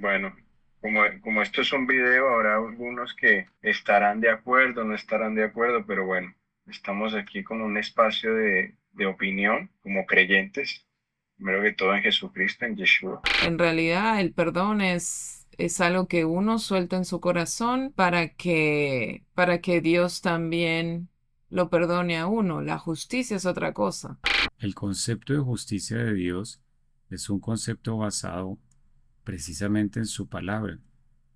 Bueno, como esto es un video, habrá algunos que estarán de acuerdo, no estarán de acuerdo, pero bueno, estamos aquí como un espacio de opinión, como creyentes, primero que todo en Jesucristo, en Yeshua. En realidad, el perdón es algo que uno suelta en su corazón para que Dios también lo perdone a uno. La justicia es otra cosa. El concepto de justicia de Dios es un concepto basado precisamente en su palabra.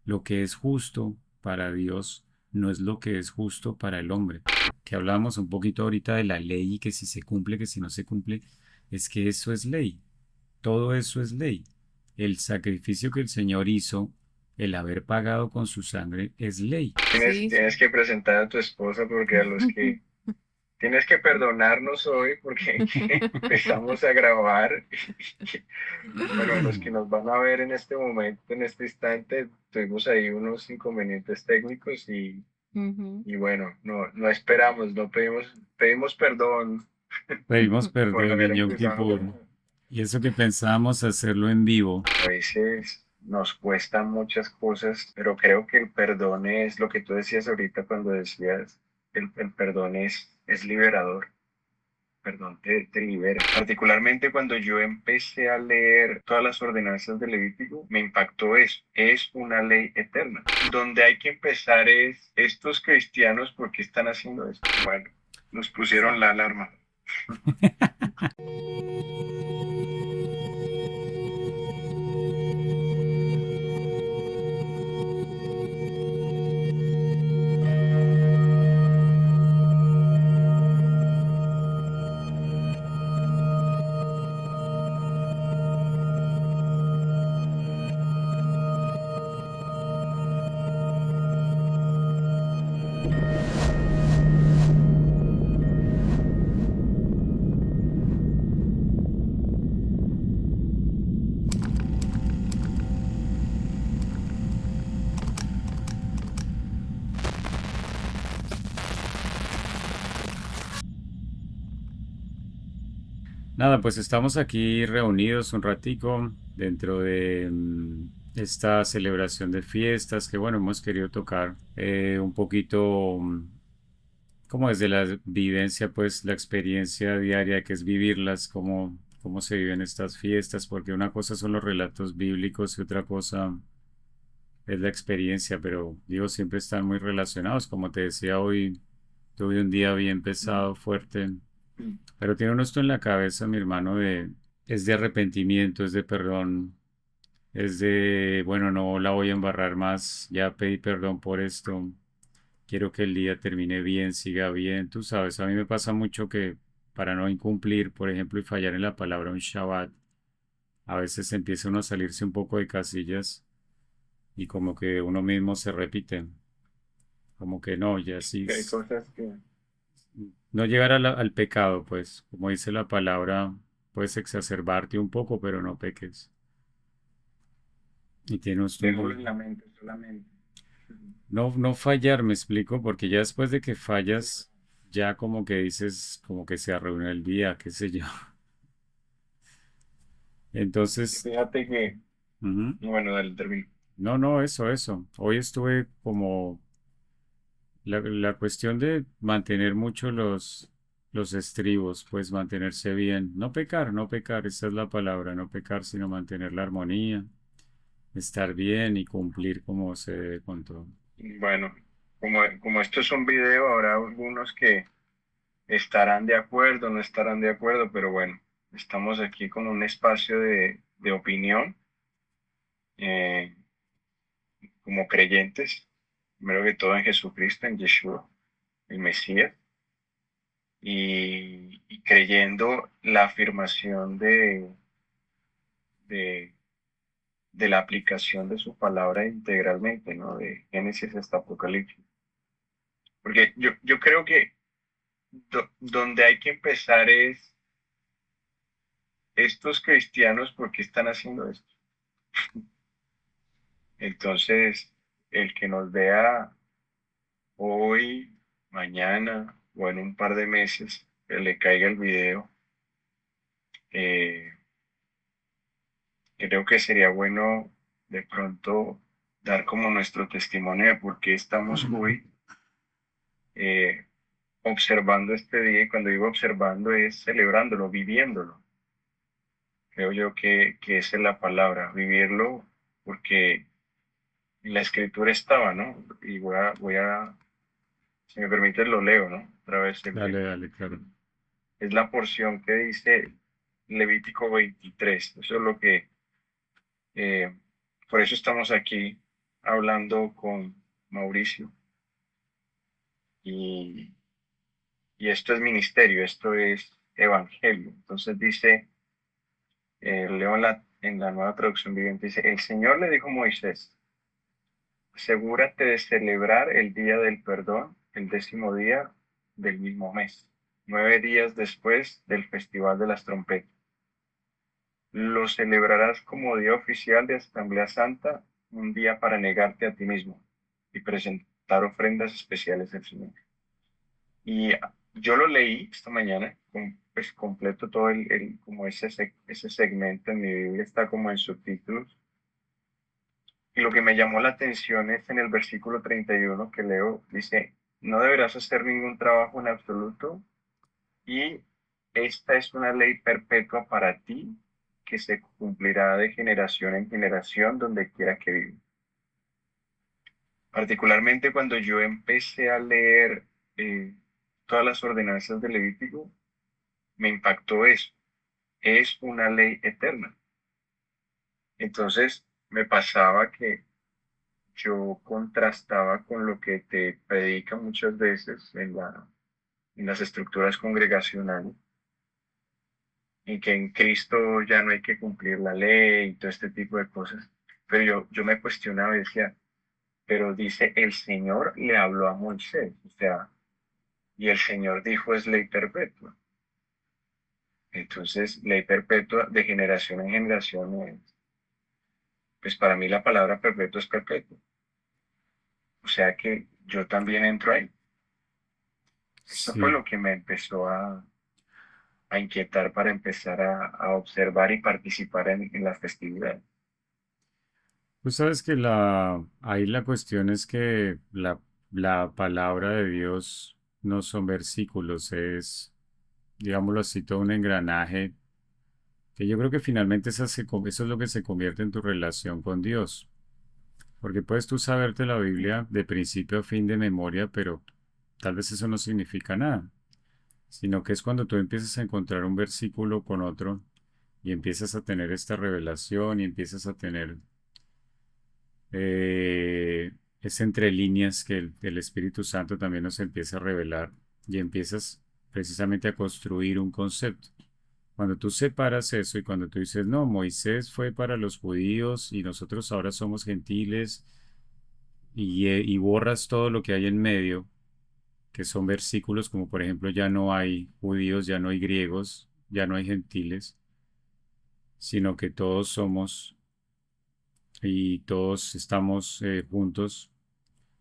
Lo que es justo para Dios no es lo que es justo para el hombre. Que hablamos un poquito ahorita de la ley y que si se cumple, que si no se cumple, es que eso es ley. Todo eso es ley. El sacrificio que el Señor hizo, el haber pagado con su sangre, es ley. Tienes, Sí. tienes que presentar a tu esposa porque a los que tienes que perdonarnos hoy porque empezamos a grabar. Bueno, a los que nos van a ver en este momento, en este instante, tuvimos ahí unos inconvenientes técnicos Ujú. y bueno, no esperamos, no pedimos perdón Pedimos por perdón haber en Yom empezado. Kippur. Y eso que pensábamos hacerlo en vivo. A veces nos cuestan muchas cosas, pero creo que el perdón es lo que tú decías ahorita cuando decías, el perdón es liberador. Perdón, te libera. Particularmente cuando yo empecé a leer todas las ordenanzas de Levítico, me impactó eso. Es una ley eterna. Donde hay que empezar es, estos cristianos, ¿por qué están haciendo esto? Bueno, nos pusieron la alarma. Nada, pues estamos aquí reunidos un ratico dentro de esta celebración de fiestas que bueno, hemos querido tocar un poquito como desde la vivencia, pues la experiencia diaria que es vivirlas, cómo se viven estas fiestas, porque una cosa son los relatos bíblicos y otra cosa es la experiencia, pero digo, siempre están muy relacionados. Como te decía hoy, tuve un día bien pesado, fuerte, pero tiene uno esto en la cabeza, mi hermano, es de arrepentimiento, es de perdón, es de, bueno, no la voy a embarrar más, ya pedí perdón por esto, quiero que el día termine bien, siga bien. Tú sabes, a mí me pasa mucho que para no incumplir, por ejemplo, y fallar en la palabra un Shabbat, a veces empieza uno a salirse un poco de casillas y como que uno mismo se repite, como que no, ya sí, Que hay cosas que, no llegar al pecado, pues, como dice la palabra, puedes exacerbarte un poco, pero no peques. Y tienes un tenerlo en la mente solamente. no fallar, me explico, porque ya después de que fallas, ya como que dices, como que se arruinó el día, qué sé yo. Entonces, Fíjate que, ujú. bueno, del término. No, eso. Hoy estuve como la cuestión de mantener mucho los estribos, pues mantenerse bien. No pecar, esa es la palabra, no pecar, sino mantener la armonía, estar bien y cumplir como se debe con todo. Bueno, como esto es un video, habrá algunos que estarán de acuerdo, no estarán de acuerdo, pero bueno, estamos aquí con un espacio de opinión, eh, como creyentes, primero que todo en Jesucristo, en Yeshua, el Mesías, y creyendo la afirmación de, de la aplicación de su palabra integralmente, ¿no? De Génesis hasta Apocalipsis. Porque yo creo que donde hay que empezar es estos cristianos, ¿por qué están haciendo esto? Entonces, el que nos vea hoy, mañana o en un par de meses, que le caiga el video, eh, creo que sería bueno de pronto dar como nuestro testimonio de por qué estamos hoy eh, observando este día, y cuando digo observando es celebrándolo, viviéndolo. Creo yo que esa es la palabra, vivirlo, porque la escritura estaba, ¿no? Y si me permite, lo leo, ¿no? Otra vez Dale, dale, claro. es la porción que dice Levítico 23. Eso es lo que, eh, por eso estamos aquí hablando con Mauricio. Y, y esto es ministerio, esto es evangelio. Entonces dice, leo en la nueva traducción viviente, dice, el Señor le dijo a Moisés, asegúrate de celebrar el día del perdón, el 10º día del mismo mes, 9 días después del Festival de las Trompetas. Lo celebrarás como día oficial de Asamblea Santa, un día para negarte a ti mismo y presentar ofrendas especiales al Señor. Y yo lo leí esta mañana, pues completo todo como ese segmento en mi Biblia, está como en subtítulos. Y lo que me llamó la atención es en el versículo 31 que leo, dice, no deberás hacer ningún trabajo en absoluto y esta es una ley perpetua para ti que se cumplirá de generación en generación donde quiera que vivas. Particularmente cuando yo empecé a leer todas las ordenanzas de Levítico, me impactó eso. Es una ley eterna. Entonces me pasaba que yo contrastaba con lo que te predica muchas veces en las estructuras congregacionales, en que en Cristo ya no hay que cumplir la ley y todo este tipo de cosas. Pero yo me cuestionaba y decía, pero dice, el Señor le habló a Moisés, o sea, y el Señor dijo es ley perpetua. Entonces, ley perpetua de generación en generación, pues para mí la palabra perpetua es perpetua. O sea que yo también entro ahí. Eso fue Sí. lo que me empezó a inquietar para empezar a observar y participar en la festividad. Tú sabes que ahí la cuestión es que la palabra de Dios no son versículos, es, digámoslo así, todo un engranaje que yo creo que finalmente eso es lo que se convierte en tu relación con Dios. Porque puedes tú saberte la Biblia de principio a fin de memoria, pero tal vez eso no significa nada, sino que es cuando tú empiezas a encontrar un versículo con otro y empiezas a tener esta revelación y empiezas a tener es entre líneas que el Espíritu Santo también nos empieza a revelar y empiezas precisamente a construir un concepto. Cuando tú separas eso y cuando tú dices, no, Moisés fue para los judíos y nosotros ahora somos gentiles y borras todo lo que hay en medio, que son versículos como por ejemplo ya no hay judíos, ya no hay griegos, ya no hay gentiles, sino que todos somos y todos estamos juntos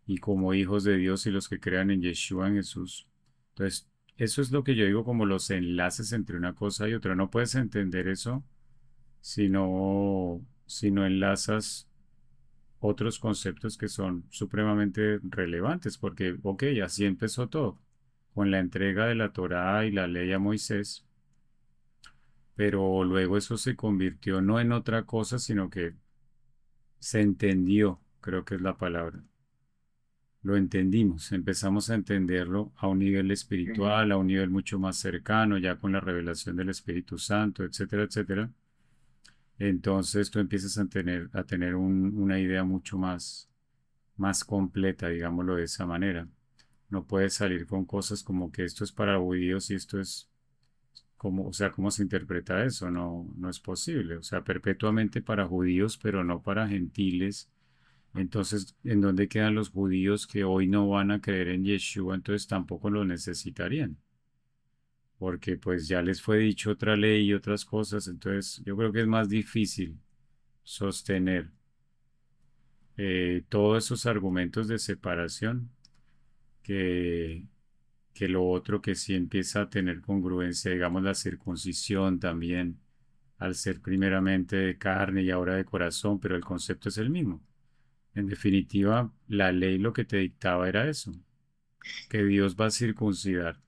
y como hijos de Dios y los que crean en Yeshua, en Jesús. Entonces, eso es lo que yo digo como los enlaces entre una cosa y otra. No puedes entender eso si no enlazas otros conceptos que son supremamente relevantes, porque, ok, así empezó todo, con la entrega de la Torá y la ley a Moisés, pero luego eso se convirtió no en otra cosa, sino que se entendió, creo que es la palabra. Lo entendimos, empezamos a entenderlo a un nivel Ujú. espiritual, a un nivel mucho más cercano, ya con la revelación del Espíritu Santo, etcétera, etcétera. Entonces tú empiezas a tener una idea mucho más completa, digámoslo de esa manera. No puedes salir con cosas como que esto es para judíos y esto es como, o sea, ¿cómo se interpreta eso? No, no es posible. O sea, perpetuamente para judíos, pero no para gentiles. Entonces, ¿en dónde quedan los judíos que hoy no van a creer en Yeshua? Entonces tampoco lo necesitarían, porque pues ya les fue dicho otra ley y otras cosas. Entonces, yo creo que es más difícil sostener todos esos argumentos de separación que, que lo otro que sí empieza a tener congruencia, digamos la circuncisión también. al ser primeramente de carne y ahora de corazón, pero el concepto es el mismo. En definitiva, la ley lo que te dictaba era eso, que Dios va a circuncidar,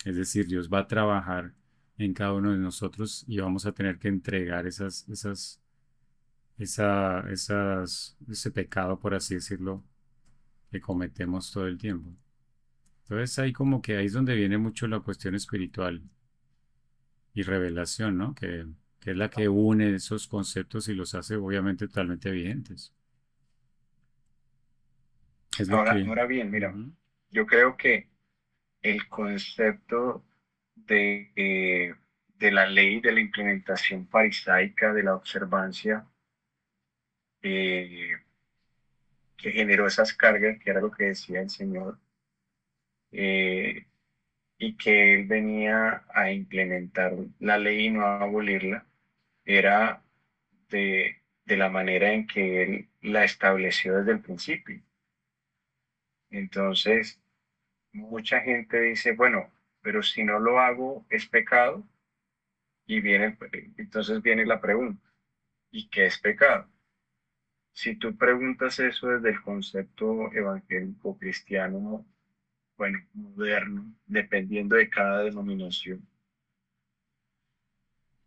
es decir, Dios va a trabajar en cada uno de nosotros y vamos a tener que entregar ese pecado, por así decirlo, que cometemos todo el tiempo. Entonces ahí como que ahí es donde viene mucho la cuestión espiritual y revelación, ¿no? Que es la que une esos conceptos y los hace obviamente totalmente evidentes. Es lo Ahora, que... ahora bien, mira, Ujú. yo creo que el concepto de la ley, de la implementación farisaica, de la observancia, eh, que generó esas cargas, que era lo que decía el Señor, eh, y que Él venía a implementar la ley y no a abolirla, era de la manera en que Él la estableció desde el principio. Entonces, mucha gente dice, bueno, pero si no lo hago, es pecado. Y entonces viene la pregunta, ¿y qué es pecado? Si tú preguntas eso desde el concepto evangélico cristiano, bueno, moderno, dependiendo de cada denominación,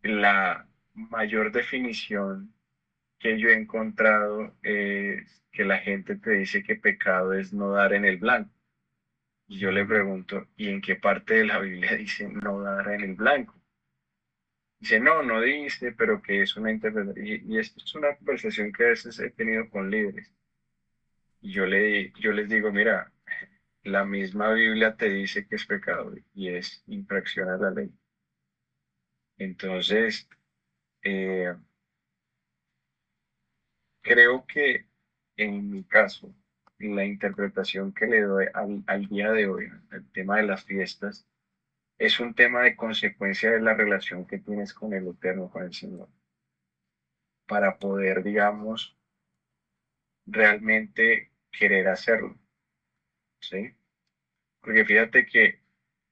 la mayor definición que yo he encontrado es que la gente te dice que pecado es no dar en el blanco. Y yo le pregunto, ¿y en qué parte de la Biblia dice no dar en el blanco? Dice, no, no dice, pero que es una interpretación. Y esto es una conversación que a veces he tenido con líderes. Y yo les digo, mira, la misma Biblia te dice que es pecado y es infracción a la ley. Entonces, eh, creo que en mi caso, la interpretación que le doy al día de hoy, al tema de las fiestas, es un tema de consecuencia de la relación que tienes con el Eterno, con el Señor, para poder, digamos, realmente querer hacerlo, ¿sí? Porque fíjate que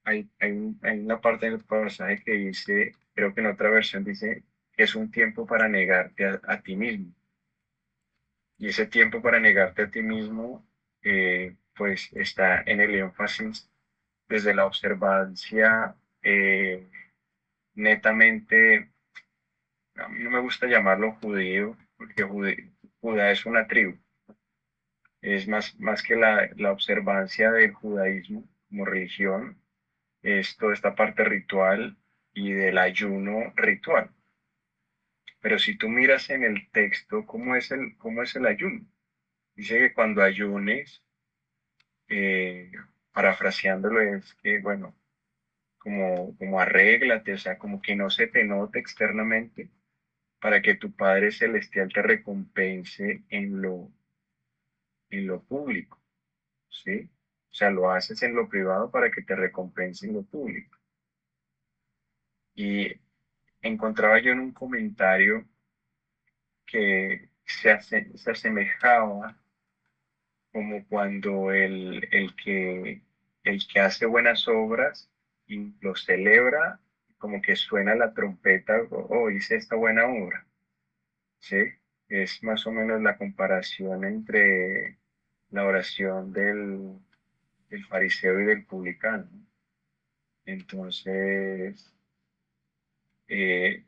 hay una parte del pasaje que dice, creo que en otra versión dice, que es un tiempo para negarte a ti mismo. Y ese tiempo para negarte a ti mismo, pues está en el énfasis desde la observancia netamente, a mí no me gusta llamarlo judío, porque Judá es una tribu, es más que la observancia del judaísmo como religión, es toda esta parte ritual y del ayuno ritual. Pero si tú miras en el texto, cómo es el ayuno? Dice que cuando ayunes, eh, parafraseándolo, es que, bueno, como arréglate, o sea, como que no se te note externamente para que tu Padre Celestial te recompense en lo público, ¿sí? O sea, lo haces en lo privado para que te recompense en lo público. Y encontraba yo en un comentario que se asemejaba como cuando el que hace buenas obras y lo celebra, como que suena la trompeta, oh, hice esta buena obra, ¿sí? Es más o menos la comparación entre la oración del fariseo y del publicano. Entonces, eh,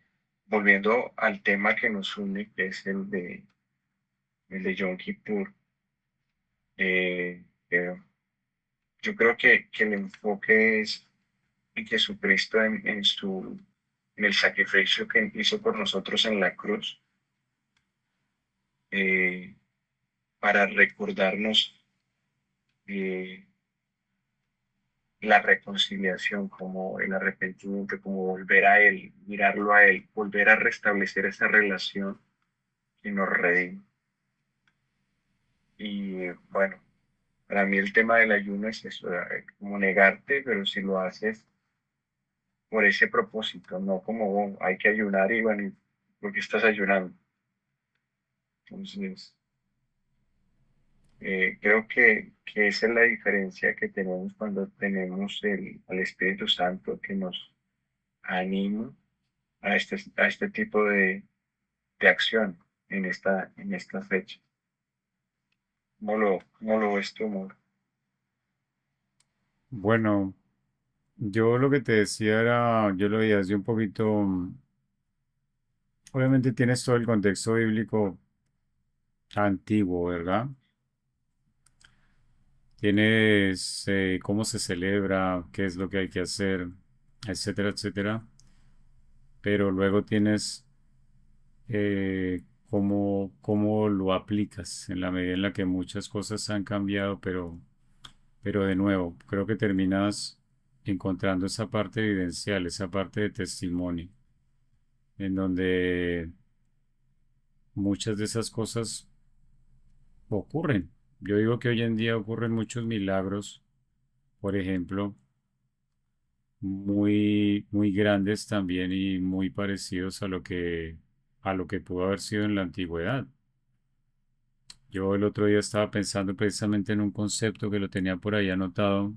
volviendo al tema que nos une, que es el de Yom Kippur, eh, eh, yo creo que el enfoque es en Jesucristo en el sacrificio que hizo por nosotros en la cruz, eh, para recordarnos eh, la reconciliación, como el arrepentimiento, como volver a Él, mirarlo a Él, volver a restablecer esa relación que nos redime. Y bueno, para mí el tema del ayuno es eso, como negarte, pero si lo haces por ese propósito, no como oh, hay que ayunar y bueno, ¿por qué estás ayunando? Entonces, creo que esa es la diferencia que tenemos cuando tenemos al Espíritu Santo que nos anima a este tipo de acción en esta fecha. Cómo lo ves tú, amor? Bueno, yo lo que te decía era, yo lo veía así un poquito, obviamente tienes todo el contexto bíblico antiguo, ¿verdad? Tienes cómo se celebra, qué es lo que hay que hacer, etcétera, etcétera. Pero luego tienes cómo lo aplicas en la medida en la que muchas cosas han cambiado, pero de nuevo, creo que terminas encontrando esa parte evidencial, esa parte de testimonio, en donde muchas de esas cosas ocurren. Yo digo que hoy en día ocurren muchos milagros, por ejemplo, muy grandes también y muy parecidos a lo que pudo haber sido en la antigüedad. Yo el otro día estaba pensando precisamente en un concepto que lo tenía por ahí anotado,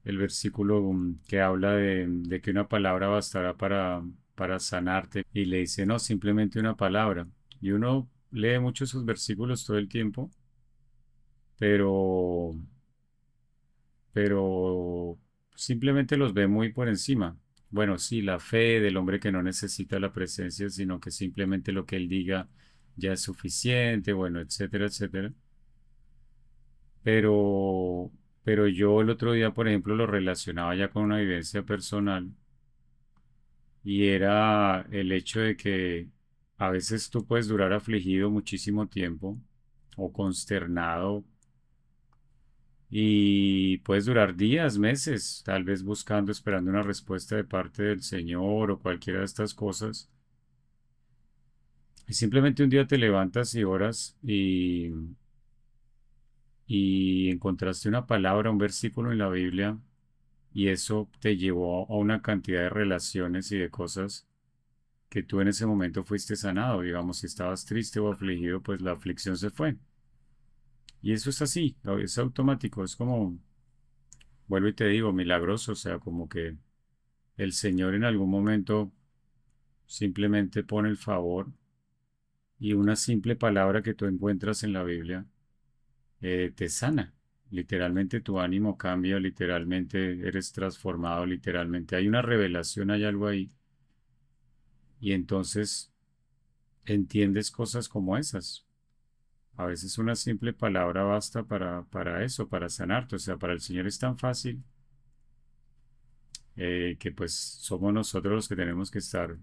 el versículo que habla de que una palabra bastará para sanarte y le dice, no, simplemente una palabra. Y uno lee mucho esos versículos todo el tiempo, pero, pero simplemente los ve muy por encima. Bueno, sí, la fe del hombre que no necesita la presencia, sino que simplemente lo que él diga ya es suficiente, bueno, etcétera, etcétera. Pero, pero yo el otro día, por ejemplo, lo relacionaba ya con una vivencia personal y era el hecho de que a veces tú puedes durar afligido muchísimo tiempo o consternado y puedes durar días, meses, tal vez buscando, esperando una respuesta de parte del Señor o cualquiera de estas cosas. Y simplemente un día te levantas y oras y encontraste una palabra, un versículo en la Biblia y eso te llevó a una cantidad de relaciones y de cosas que tú en ese momento fuiste sanado. Digamos, si estabas triste o afligido, pues la aflicción se fue. Y eso es así, es automático, es como, vuelvo y te digo, milagroso, o sea, como que el Señor en algún momento simplemente pone el favor y una simple palabra que tú encuentras en la Biblia te sana. Literalmente tu ánimo cambia, literalmente eres transformado, literalmente hay una revelación, hay algo ahí. Y entonces entiendes cosas como esas. A veces una simple palabra basta para eso, para sanarte. O sea, para el Señor es tan fácil que pues somos nosotros los que tenemos que estar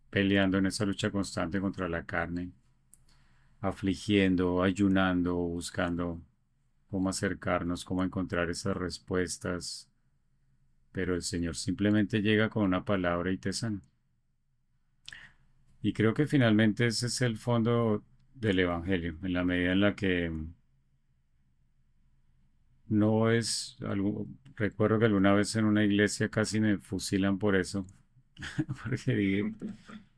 peleando en esa lucha constante contra la carne, afligiendo, ayunando, buscando cómo acercarnos, cómo encontrar esas respuestas. Pero el Señor simplemente llega con una palabra y te sana. Y creo que finalmente ese es el fondo del Evangelio, en la medida en la que no es algo, recuerdo que alguna vez en una iglesia casi me fusilan por eso, porque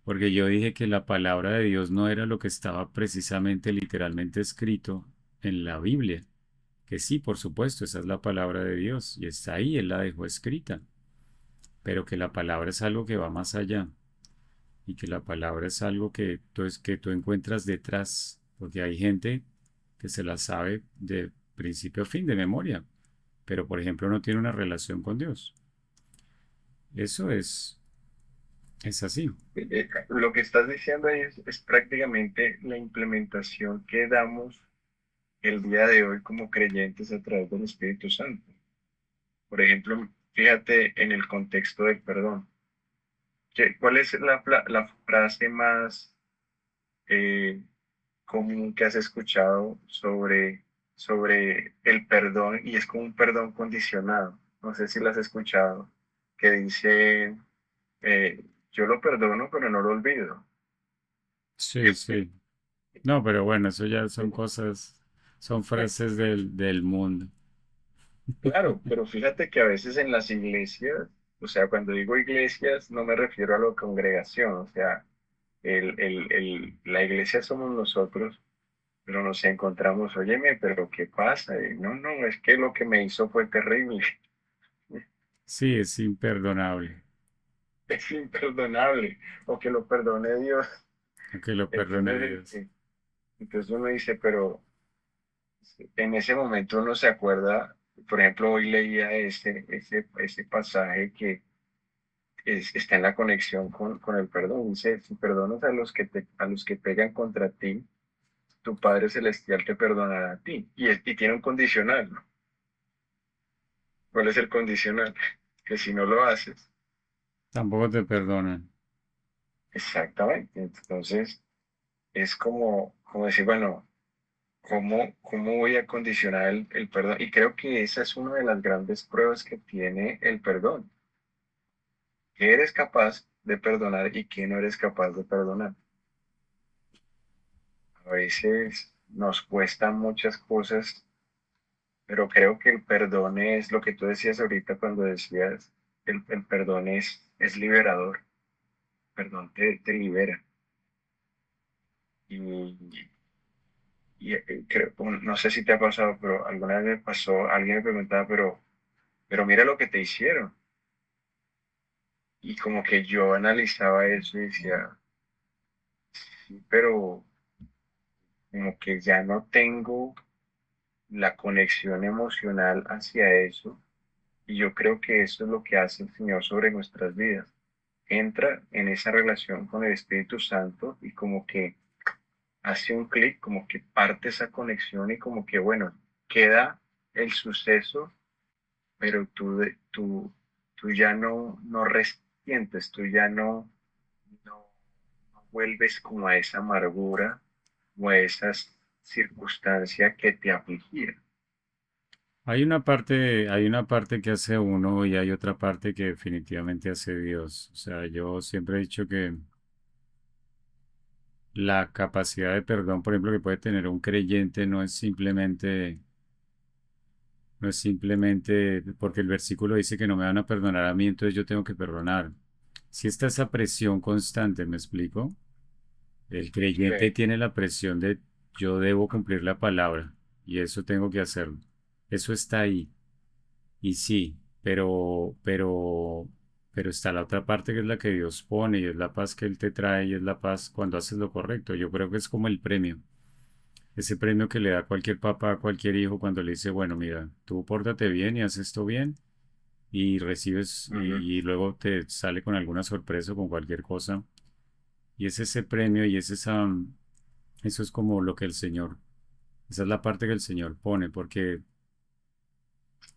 porque yo dije que la palabra de Dios no era lo que estaba precisamente literalmente escrito en la Biblia, que sí, por supuesto, esa es la palabra de Dios y está ahí, Él la dejó escrita, pero que la palabra es algo que va más allá y que la palabra es algo que tú encuentras detrás, porque hay gente que se la sabe de principio a fin, de memoria, pero por ejemplo no tiene una relación con Dios. Eso es así. Lo que estás diciendo ahí es prácticamente la implementación que damos el día de hoy como creyentes a través del Espíritu Santo. Por ejemplo, fíjate en el contexto del perdón. ¿Cuál es la frase más eh, común que has escuchado sobre el perdón? Y es como un perdón condicionado. No sé si lo has escuchado, que dice, yo lo perdono, pero no lo olvido. Sí, sí. No, pero bueno, eso ya son cosas, son frases del mundo. Claro, pero fíjate que a veces en las iglesias, o sea, cuando digo iglesias, no me refiero a la congregación, o sea, la iglesia somos nosotros, pero nos encontramos, óyeme, pero ¿qué pasa? Y no, no, es que lo que me hizo fue terrible. Sí, es imperdonable. es imperdonable, o que lo perdone Dios. Que lo perdone Entonces, Dios. entonces uno dice, pero en ese momento uno se acuerda, por ejemplo, hoy leía ese pasaje que está en la conexión con el perdón. Dice, si perdonas a los que pegan contra ti, tu Padre Celestial te perdonará a ti. Y tiene un condicional, ¿no? ¿Cuál es el condicional? Que si no lo haces, Tampoco te perdonan. exactamente. Entonces, es como decir, bueno, ¿cómo voy a condicionar el perdón? Y creo que esa es una de las grandes pruebas que tiene el perdón. ¿Qué eres capaz de perdonar y qué no eres capaz de perdonar? A veces nos cuestan muchas cosas, pero creo que el perdón es lo que tú decías ahorita cuando decías, el perdón es liberador, perdón te libera. Y, creo, no sé si te ha pasado, pero alguna vez me pasó, alguien me preguntaba, pero mira lo que te hicieron. Y como que yo analizaba eso y decía, sí, pero como que ya no tengo la conexión emocional hacia eso. Y yo creo que eso es lo que hace el Señor sobre nuestras vidas. Entra en esa relación con el Espíritu Santo y como que hace un clic, como que parte esa conexión y como que, bueno, queda el suceso, pero tú ya no resientes, tú ya no vuelves como a esa amargura o a esa circunstancia que te afligía. Hay una parte que hace uno y hay otra parte que definitivamente hace Dios. O sea, yo siempre he dicho que la capacidad de perdón, por ejemplo, que puede tener un creyente no es simplemente porque el versículo dice que no me van a perdonar a mí, entonces yo tengo que perdonar. Si está esa presión constante, ¿me explico? El creyente Sí. tiene la presión de yo debo cumplir la palabra y eso tengo que hacerlo. Eso está ahí. Y sí, pero está la otra parte que es la que Dios pone y es la paz que Él te trae y es la paz cuando haces lo correcto. Yo creo que es como el premio. Ese premio que le da cualquier papá a cualquier hijo cuando le dice, bueno, mira, tú pórtate bien y haces esto bien y recibes Ujú. y luego te sale con alguna sorpresa o con cualquier cosa. Y es ese premio y es eso es como lo que el Señor, esa es la parte que el Señor pone, porque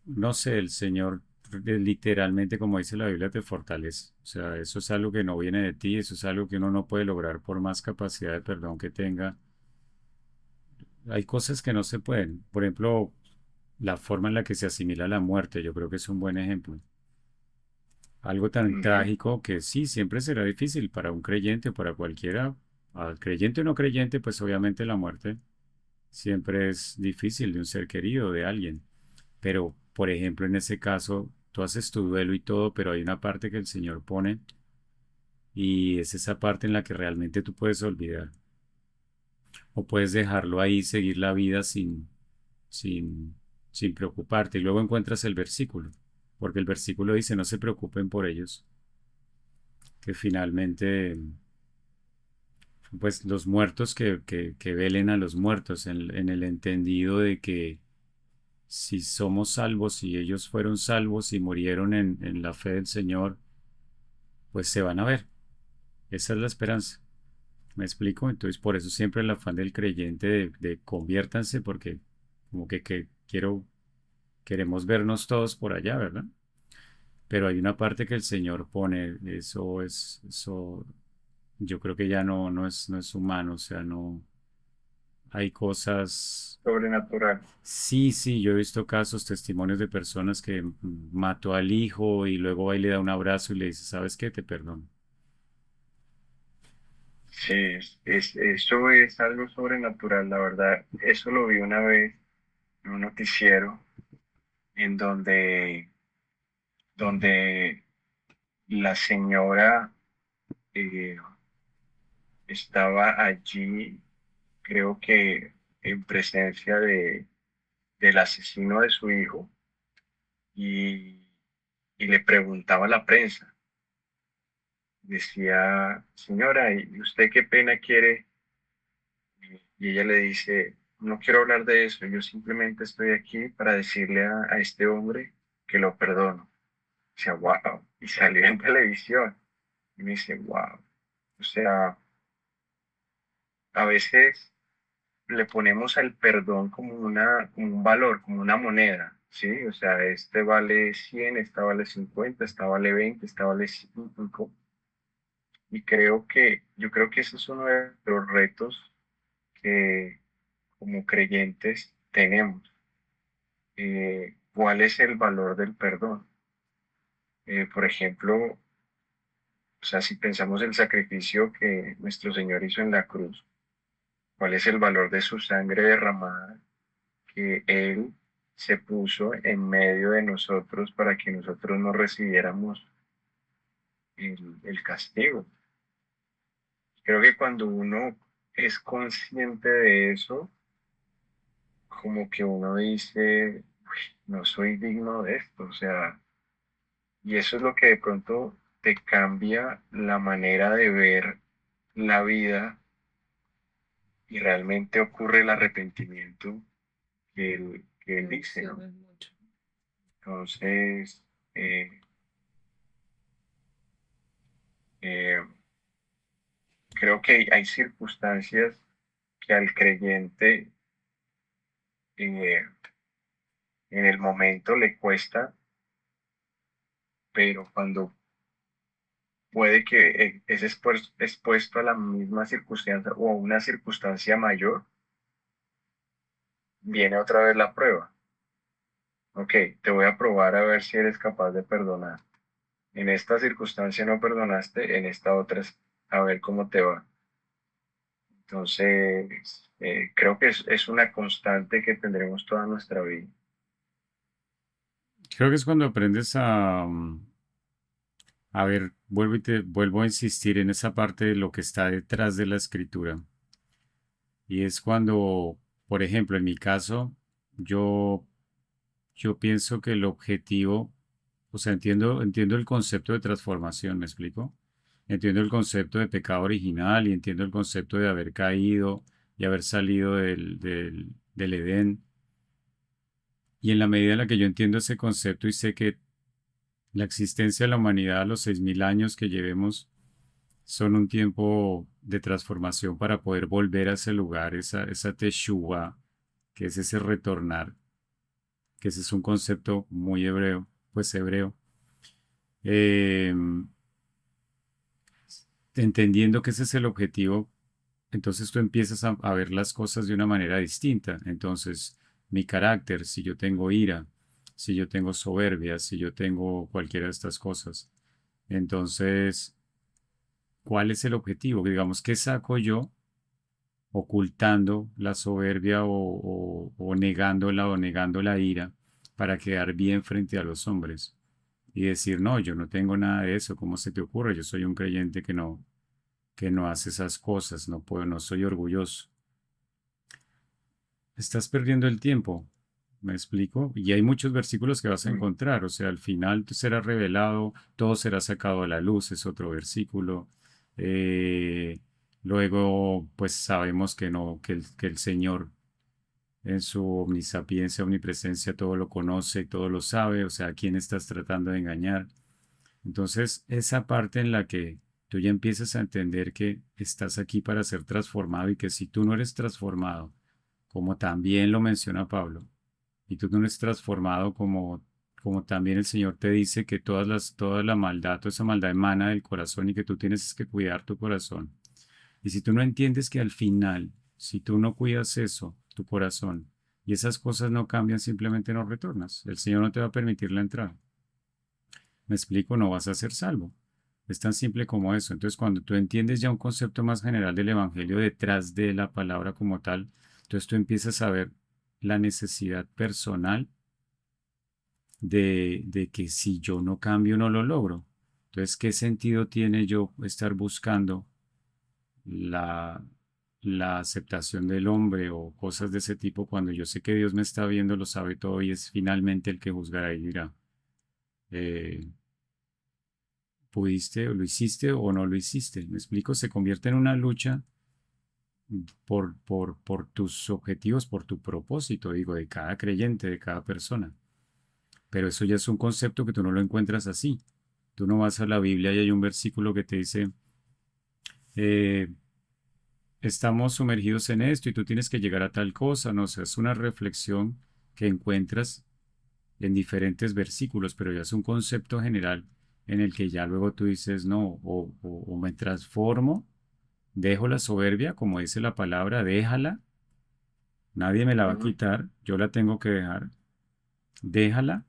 no sé, el Señor literalmente, como dice la Biblia, te fortalece. O sea, eso es algo que no viene de ti, eso es algo que uno no puede lograr por más capacidad de perdón que tenga. Hay cosas que no se pueden. Por ejemplo, la forma en la que se asimila la muerte, yo creo que es un buen ejemplo. Algo tan Ujú. trágico que sí, siempre será difícil para un creyente o para cualquiera, al creyente o no creyente, pues obviamente la muerte siempre es difícil de un ser querido, de alguien. Pero, por ejemplo, en ese caso, tú haces tu duelo y todo, pero hay una parte que el Señor pone y es esa parte en la que realmente tú puedes olvidar. O puedes dejarlo ahí, seguir la vida sin, sin preocuparte. Y luego encuentras el versículo, porque el versículo dice, no se preocupen por ellos, que finalmente, pues los muertos que velen a los muertos, en el entendido de que si somos salvos, si ellos fueron salvos y murieron en la fe del Señor, pues se van a ver. Esa es la esperanza. ¿Me explico? Entonces, por eso siempre el afán del creyente de conviértanse, porque como que queremos vernos todos por allá, ¿verdad? Pero hay una parte que el Señor pone, eso, yo creo que ya no es humano, o sea, no, hay cosas. Sobrenatural. Sí, sí, yo he visto casos, testimonios de personas que mató al hijo y luego va y le da un abrazo y le dice, ¿sabes qué? Te perdono. Sí, eso es algo sobrenatural, la verdad. Eso lo vi una vez en un noticiero en donde la señora eh, estaba allí, creo que en presencia del asesino de su hijo y, y le preguntaba a la prensa. decía, señora, ¿y usted qué pena quiere? Y ella le dice, no quiero hablar de eso, yo simplemente estoy aquí para decirle a este hombre que lo perdono. O sea, wow. Y salió en televisión. Y me dice, wow. O sea, a veces le ponemos al perdón como como un valor, como una moneda, ¿sí? O sea, este vale 100, esta vale 50, esta vale 20, esta vale 5. Y yo creo que ese es uno de los retos que como creyentes tenemos. ¿Cuál es el valor del perdón? Por ejemplo, o sea, si pensamos el sacrificio que nuestro Señor hizo en la cruz, ¿cuál es el valor de su sangre derramada que Él se puso en medio de nosotros para que nosotros no recibiéramos el castigo? Creo que cuando uno es consciente de eso, como que uno dice, "Uy, no soy digno de esto", o sea, y eso es lo que de pronto te cambia la manera de ver la vida y realmente ocurre el arrepentimiento que él dice, ¿no? Emociones mucho. Entonces, eh, eh, creo que hay circunstancias que al creyente eh, en el momento le cuesta, pero cuando puede que es expuesto a la misma circunstancia o a una circunstancia mayor, viene otra vez la prueba. Ok, te voy a probar a ver si eres capaz de perdonar. En esta circunstancia no perdonaste, en esta otra a ver cómo te va. Entonces, creo que es una constante que tendremos toda nuestra vida. Creo que es cuando aprendes a ver, vuelvo a insistir en esa parte de lo que está detrás de la escritura. Y es cuando, por ejemplo, en mi caso, yo, yo pienso que el objetivo, o sea, entiendo el concepto de transformación, ¿me explico? Entiendo el concepto de pecado original y entiendo el concepto de haber caído y haber salido del Edén. Y en la medida en la que yo entiendo ese concepto y sé que la existencia de la humanidad a los 6000 años que llevemos son un tiempo de transformación para poder volver a ese lugar, esa teshuva, que es ese retornar, que ese es un concepto muy hebreo, pues hebreo. Eh, Entendiendo que ese es el objetivo, entonces tú empiezas a ver las cosas de una manera distinta. Entonces, mi carácter, si yo tengo ira, si yo tengo soberbia, si yo tengo cualquiera de estas cosas, entonces, ¿cuál es el objetivo? Digamos, ¿qué saco yo ocultando la soberbia o negando la ira para quedar bien frente a los hombres? Y decir, no, yo no tengo nada de eso, ¿cómo se te ocurre? Yo soy un creyente que no hace esas cosas, no puedo, no soy orgulloso. Estás perdiendo el tiempo, ¿me explico? Y hay muchos versículos que vas a Mm. encontrar, o sea, al final tú será revelado, todo será sacado a la luz, es otro versículo. Eh, Luego, pues sabemos que no, que el Señor en su omnisapiencia, omnipresencia, todo lo conoce, todo lo sabe, o sea, ¿a quién estás tratando de engañar? Entonces, esa parte en la que tú ya empiezas a entender que estás aquí para ser transformado y que si tú no eres transformado, como también lo menciona Pablo, y tú no eres transformado como también el Señor te dice que toda la maldad, toda esa maldad emana del corazón y que tú tienes que cuidar tu corazón. Y si tú no entiendes que al final, si tú no cuidas eso, tu corazón, y esas cosas no cambian, simplemente no retornas. El Señor no te va a permitir la entrada. ¿Me explico? No vas a ser salvo. Es tan simple como eso. Entonces, cuando tú entiendes ya un concepto más general del Evangelio detrás de la palabra como tal, entonces tú empiezas a ver la necesidad personal de que si yo no cambio, no lo logro. Entonces, ¿qué sentido tiene yo estar buscando la, la aceptación del hombre o cosas de ese tipo cuando yo sé que Dios me está viendo, lo sabe todo y es finalmente el que juzgará y dirá? Eh, pudiste, o lo hiciste o no lo hiciste. ¿Me explico? Se convierte en una lucha por tus objetivos, por tu propósito, digo, de cada creyente, de cada persona. Pero eso ya es un concepto que tú no lo encuentras así. Tú no vas a la Biblia y hay un versículo que te dice, eh, estamos sumergidos en esto y tú tienes que llegar a tal cosa. No, o sea, es una reflexión que encuentras en diferentes versículos, pero ya es un concepto general en el que ya luego tú dices, no, o me transformo, dejo la soberbia, como dice la palabra, déjala, nadie me la va a Ujú. quitar, yo la tengo que dejar, déjala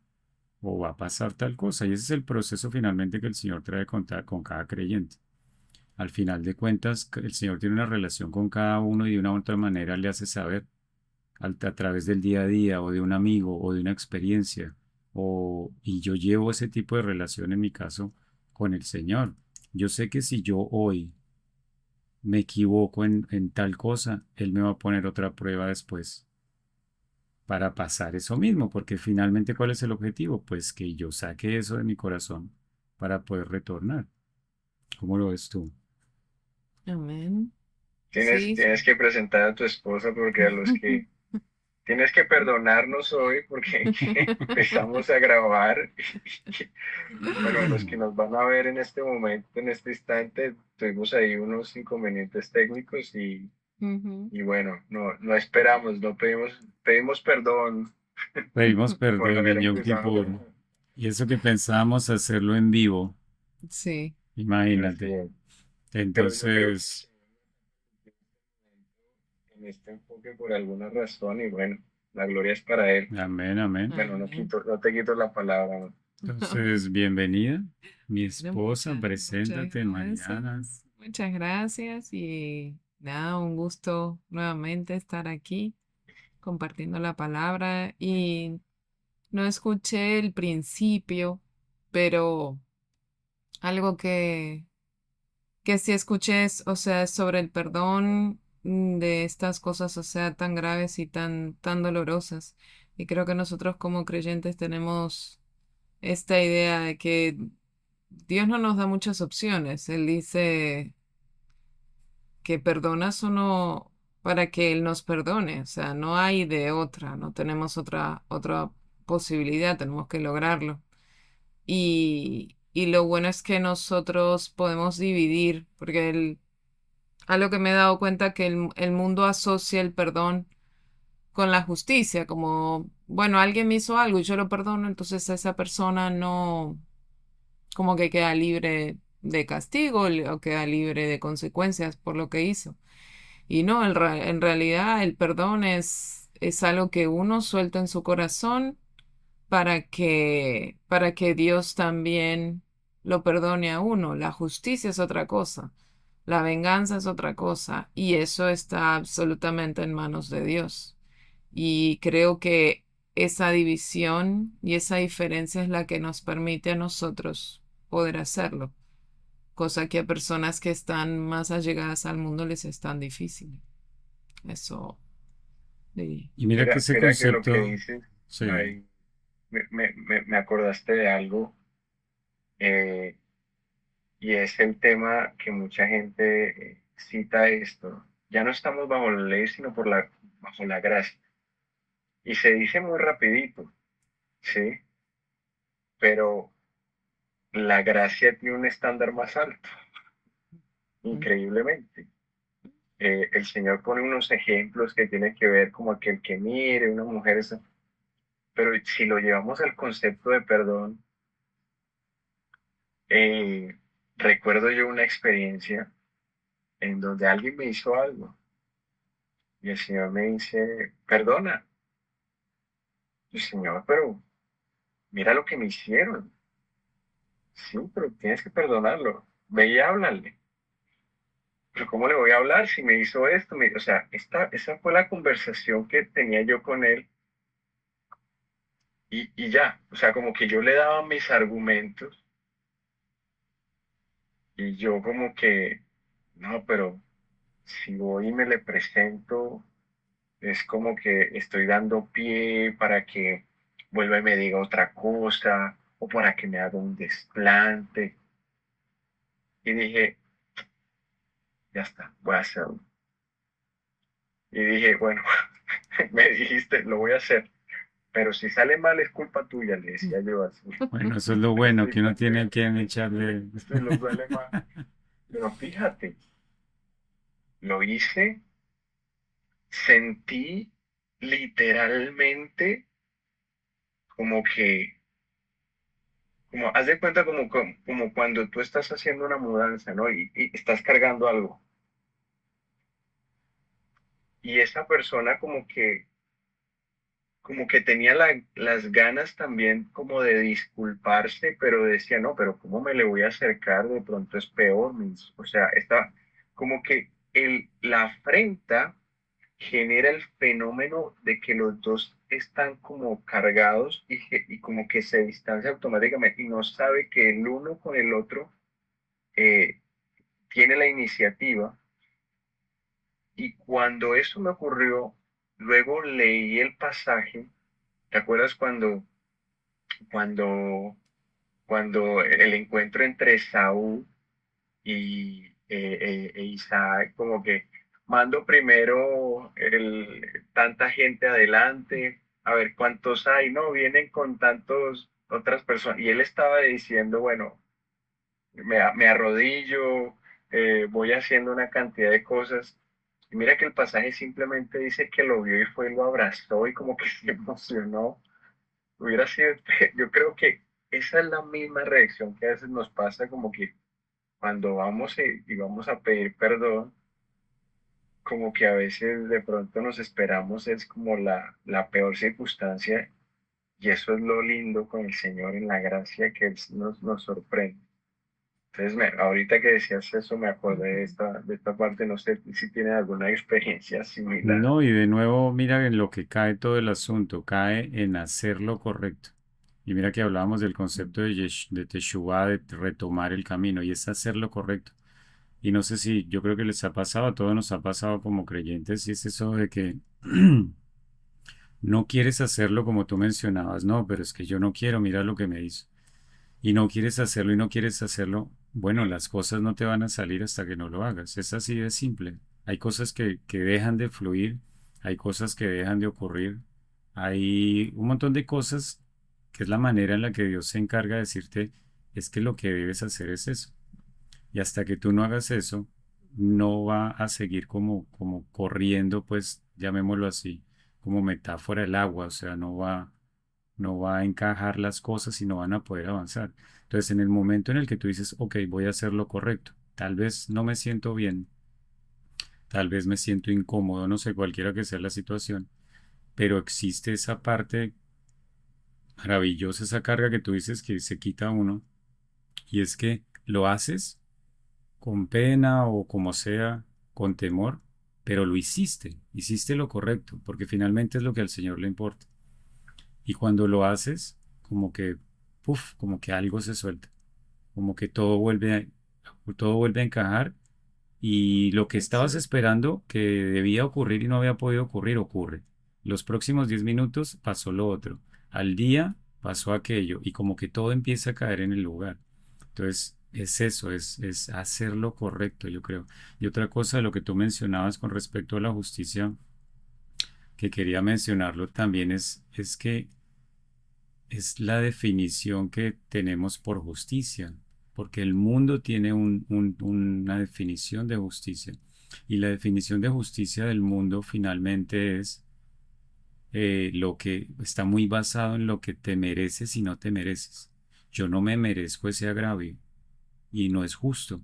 o va a pasar tal cosa. Y ese es el proceso finalmente que el Señor trae con cada creyente. Al final de cuentas, el Señor tiene una relación con cada uno y de una u otra manera le hace saber a través del día a día o de un amigo o de una experiencia. Y yo llevo ese tipo de relación en mi caso con el Señor. Yo sé que si yo hoy me equivoco en tal cosa, Él me va a poner otra prueba después para pasar eso mismo, porque finalmente, ¿cuál es el objetivo? Pues que yo saque eso de mi corazón para poder retornar. ¿Cómo lo ves tú? Amén. Tienes, Sí, tienes que presentar a tu esposa porque a los que tienes que perdonarnos hoy porque empezamos a grabar. Bueno, a los que nos van a ver en este momento, en este instante, tuvimos ahí unos inconvenientes técnicos Ujú. y bueno, no esperamos, no pedimos perdón Pedimos por perdón haber en Yom empezado. Kippur. Y eso que pensábamos hacerlo en vivo, Sí. Así imagínate. es. Pero yo creo que Entonces, en este enfoque por alguna razón y bueno, la gloria es para él. amén, amén. Bueno, Amén. no te quito la palabra, ¿no? Entonces, bienvenida, mi Bueno, esposa, muchas preséntate mañana. gracias. Muchas gracias y nada, un gusto nuevamente estar aquí compartiendo la palabra y no escuché el principio, pero algo que sí escuché es, o sea, sobre el perdón de estas cosas, o sea, tan graves y tan dolorosas. Y creo que nosotros como creyentes tenemos esta idea de que Dios no nos da muchas opciones. Él dice que perdonas o no para que Él nos perdone. O sea, no hay de otra, no tenemos otra posibilidad, tenemos que lograrlo. Y lo bueno es que nosotros podemos dividir, porque algo que me he dado cuenta que el mundo asocia el perdón con la justicia, como, bueno, alguien me hizo algo y yo lo perdono, entonces esa persona no, como que queda libre de castigo o queda libre de consecuencias por lo que hizo. Y no, en realidad el perdón es algo que uno suelta en su corazón para que Dios también lo perdone a uno. La justicia es otra cosa, la venganza es otra cosa, y eso está absolutamente en manos de Dios. Y creo que esa división y esa diferencia es la que nos permite a nosotros poder hacerlo, cosa que a personas que están más allegadas al mundo les es tan difícil. Eso, sí. Y mira que ese Mira que lo que concepto, dices, sí, ahí me acordaste de algo, eh, y es el tema que mucha gente cita esto. Ya no estamos bajo la ley, sino bajo la gracia. Y se dice muy rapidito, ¿sí? Pero la gracia tiene un estándar más alto, increíblemente. El Señor pone unos ejemplos que tienen que ver como aquel que mire, una mujer, pero si lo llevamos al concepto de perdón, eh, recuerdo yo una experiencia en donde alguien me hizo algo y el Señor me dice, perdona. Y Señor, pero mira lo que me hicieron. Sí, pero tienes que perdonarlo. Ve y háblale. Pero ¿cómo le voy a hablar si me hizo esto? O sea, esa fue la conversación que tenía yo con él y ya. O sea, como que yo le daba mis argumentos y yo como que, no, pero si voy y me le presento, es como que estoy dando pie para que vuelva y me diga otra cosa o para que me haga un desplante. y dije, ya está, voy a hacerlo. Y dije, bueno, me dijiste, lo voy a hacer, pero si sale mal es culpa tuya, le decía yo así. Bueno, eso es lo bueno, Sí, que uno para que tiene a veas, quien echarle. si lo sale mal. Pero fíjate, lo hice, sentí literalmente como que, como, haz de cuenta como cuando tú estás haciendo una mudanza, ¿no? Y estás cargando algo. Y esa persona como que tenía las ganas también como de disculparse, pero decía, no, pero ¿cómo me le voy a acercar? De pronto es peor. O sea, está como que la afrenta genera el fenómeno de que los dos están como cargados y como que se distancia automáticamente y no sabe que el uno con el otro eh, tiene la iniciativa. Y cuando eso me ocurrió, luego leí el pasaje. ¿Te acuerdas cuando, cuando el encuentro entre Saúl e Isaac, como que mando primero tanta gente adelante, a ver cuántos hay, no, vienen con tantos otras personas. Y él estaba diciendo, bueno, me arrodillo, voy haciendo una cantidad de cosas. Y mira que el pasaje simplemente dice que lo vio y fue y lo abrazó y como que se emocionó. Hubiera sido, yo creo que esa es la misma reacción que a veces nos pasa como que cuando vamos y vamos a pedir perdón, como que a veces de pronto nos esperamos es como la peor circunstancia y eso es lo lindo con el Señor en la gracia que Él nos sorprende. Entonces, ahorita que decías eso, me acordé de esta parte, no sé si tienes alguna experiencia similar. No, y de nuevo, mira en lo que cae todo el asunto, cae en hacer lo correcto. Y mira que hablábamos del concepto de Teshuvah, de retomar el camino, y es hacer lo correcto. Y no sé si, yo creo que les ha pasado, a todos nos ha pasado como creyentes, y es eso de que no quieres hacerlo como tú mencionabas, no, pero es que yo no quiero, mira lo que me hizo. Y no quieres hacerlo y no quieres hacerlo, bueno, las cosas no te van a salir hasta que no lo hagas. Es así de simple. Hay cosas que dejan de fluir, hay cosas que dejan de ocurrir, hay un montón de cosas que es la manera en la que Dios se encarga de decirte, es que lo que debes hacer es eso. Y hasta que tú no hagas eso, no va a seguir como corriendo, pues llamémoslo así, como metáfora el agua, o sea, no va a encajar las cosas y no van a poder avanzar. Entonces, en el momento en el que tú dices, ok, voy a hacer lo correcto, tal vez no me siento bien, tal vez me siento incómodo, no sé, cualquiera que sea la situación, pero existe esa parte maravillosa, esa carga que tú dices que se quita uno, y es que lo haces con pena o como sea, con temor, pero lo hiciste lo correcto, porque finalmente es lo que al Señor le importa. Y cuando lo haces, como que, puff, como que algo se suelta, como que todo vuelve a encajar y lo que estabas Exacto. esperando que debía ocurrir y no había podido ocurrir, ocurre. Los próximos 10 minutos pasó lo otro. Al día pasó aquello y como que todo empieza a caer en el lugar. Entonces, es eso, es hacer lo correcto, yo creo. Y otra cosa de lo que tú mencionabas con respecto a la justicia, que quería mencionarlo también es que es la definición que tenemos por justicia, porque el mundo tiene una definición de justicia. Y la definición de justicia del mundo finalmente es lo que está muy basado en lo que te mereces y no te mereces. Yo no me merezco ese agravio y no es justo.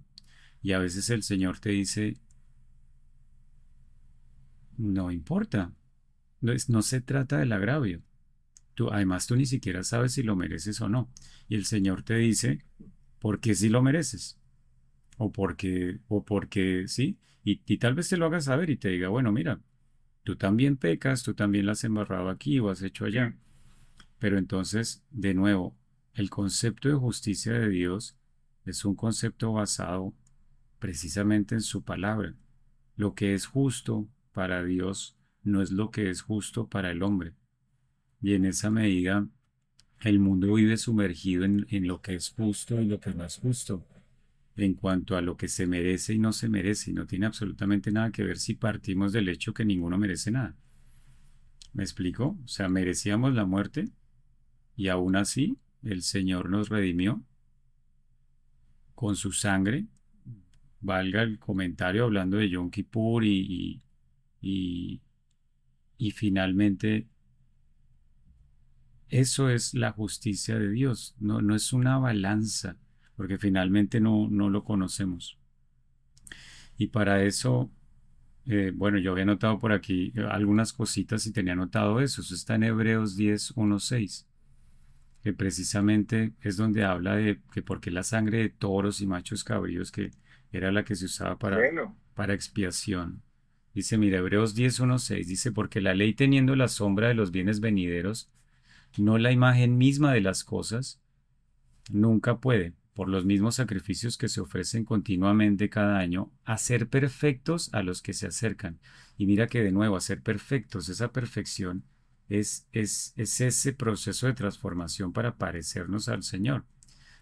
Y a veces el Señor te dice, no importa, no se trata del agravio. Además, tú ni siquiera sabes si lo mereces o no. Y el Señor te dice, ¿por qué si lo mereces? O porque sí. Y tal vez te lo haga saber y te diga, bueno, mira, tú también pecas, tú también la has embarrado aquí o has hecho allá. Pero entonces, de nuevo, el concepto de justicia de Dios es un concepto basado precisamente en su palabra. Lo que es justo para Dios no es lo que es justo para el hombre. Y en esa medida, el mundo vive sumergido en lo que es justo y lo que no es justo. en cuanto a lo que se merece y no se merece, y no tiene absolutamente nada que ver si partimos del hecho que ninguno merece nada. ¿Me explico? O sea, merecíamos la muerte y aún así el Señor nos redimió con su sangre, valga el comentario hablando de Yom Kippur y, y finalmente eso es la justicia de Dios, no, no es una balanza, porque finalmente no lo conocemos. Y para eso, bueno, yo había notado por aquí algunas cositas y tenía notado eso. Eso está en Hebreos 10, 1, 6, que precisamente es donde habla de que porque la sangre de toros y machos cabríos, que era la que se usaba Bueno, para expiación. Dice, mira, Hebreos 10, 1, 6, dice, porque la ley teniendo la sombra de los bienes venideros, no la imagen misma de las cosas, nunca puede, por los mismos sacrificios que se ofrecen continuamente cada año, hacer perfectos a los que se acercan. Y mira que de nuevo, hacer perfectos, esa perfección es ese proceso de transformación para parecernos al Señor.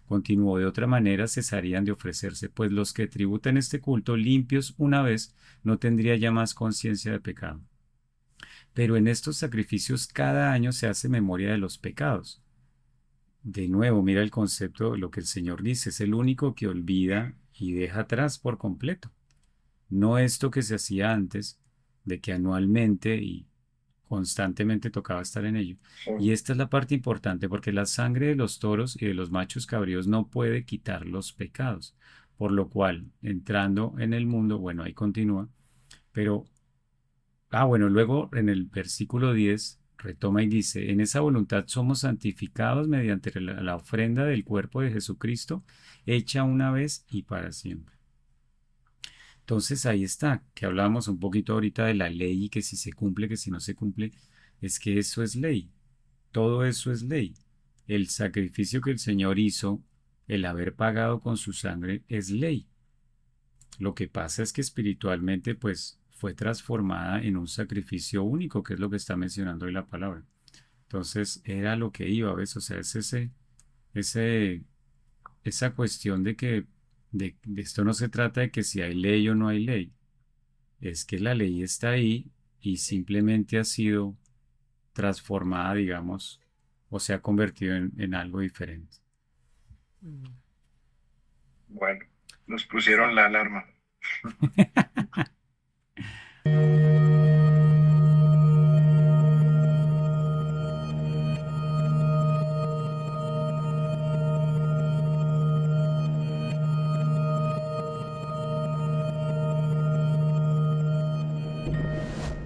Continuó, de otra manera cesarían de ofrecerse, pues los que tributan este culto limpios una vez no tendría ya más conciencia de pecado. Pero en estos sacrificios cada año se hace memoria de los pecados. De nuevo, mira el concepto, lo que el Señor dice, es el único que olvida y deja atrás por completo. No esto que se hacía antes, de que anualmente y constantemente tocaba estar en ello. sí, Y esta es la parte importante, porque la sangre de los toros y de los machos cabríos no puede quitar los pecados. Por lo cual, entrando en el mundo, bueno, ahí continúa, pero bueno, luego en el versículo 10 retoma y dice, en esa voluntad somos santificados mediante la ofrenda del cuerpo de Jesucristo, hecha una vez y para siempre. Entonces ahí está, que hablábamos un poquito ahorita de la ley y que si se cumple, que si no se cumple, es que eso es ley, todo eso es ley. El sacrificio que el Señor hizo, el haber pagado con su sangre, es ley. Lo que pasa es que espiritualmente, pues, fue transformada en un sacrificio único, que es lo que está mencionando hoy la palabra. Entonces, era lo que iba, ¿ves? O sea, es ese, esa cuestión de que de esto no se trata de que si hay ley o no hay ley, es que la ley está ahí y simplemente ha sido transformada, digamos, o se ha convertido en algo diferente. Mm. bueno, nos Sí. pusieron la alarma.